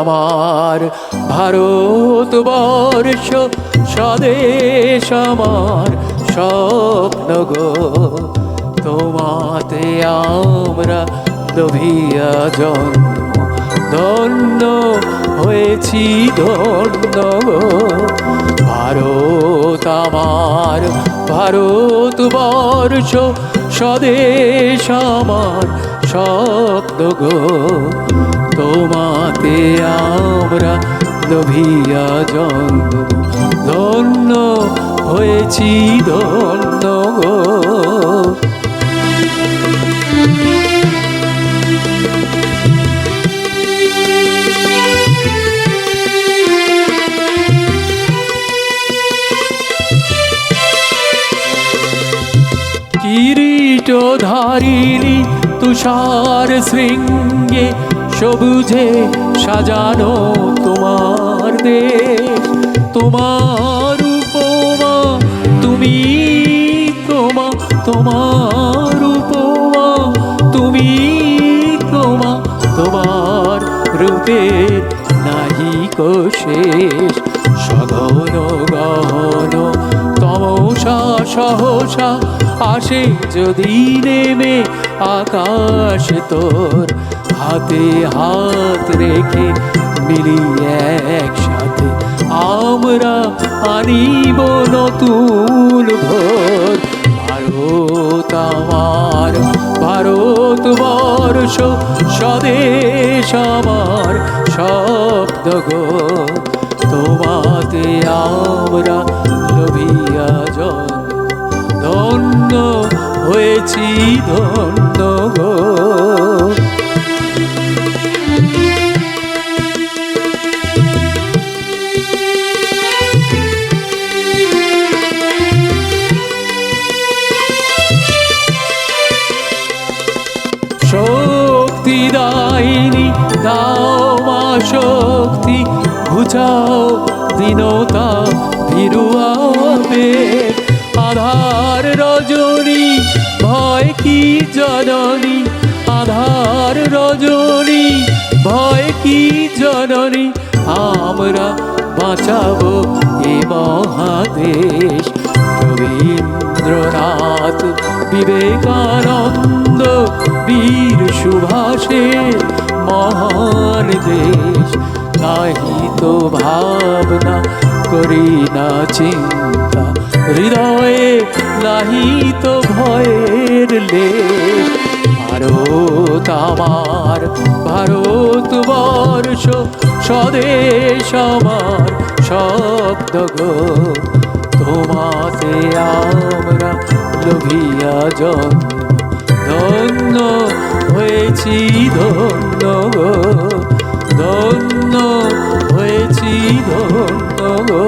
আমার ভারতবর্ষ স্বদেশ আমার স্বপ্ন গো। তোমাতে আমরা লোভিয়া জন্ম ধন্য হয়েছি ধন্য গো। ভারত আমার ভারতবর্ষ স্বদেশ আমার স্বপ্ন গো। তোমাতে আমরা লোভিয়া জন্ম ধন্য হয়েছি ধন্য গো। কিরীটধারিণী তুষার শৃঙ্গে সবুজে সাজানো তোমার দেশ। তোমার উপমা তুমি তোমার উপমা তুমি তোমার রূপের নাহিকো শেষ। সঘন গহন তমসা সহসা আসে যদি নেমে আকাশ তোর। হাতে হাত রেখে মিলি একসাথে আমরা আনিব নতুন ভোর। ভারত আমার ভারতবর্ষ স্বদেশ আমার স্বপ্ন গো। তোমাতে আমরা লোভিয়া ধন্য হয়েছি ধন্য গো। শক্তি দায়িনী দাও মা শক্তি বুঝাও দীনতা ভিরুয়াবে। আধার রজনী ভয় কি জননী আধার রজনী ভয় কি জননী। আমরা বাঁচাবো এ মহাদেশ। রবীন্দ্রনাথ বিবেকানন্দ বীর সুভাষের মহান দেশ। নাহি তো ভাবনা করি না চিন্তা হৃদয়ে নাহি তো ভয়ের লেশ। ভারত আমার ভারতবর্ষ স্বদেশ আমার স্বপ্ন গো। তোমাতে আমরা লোভিয়া জন্ম ধন্য হয়েছি ধন্য গো। ধন্য হয়েছি ধন্য গো।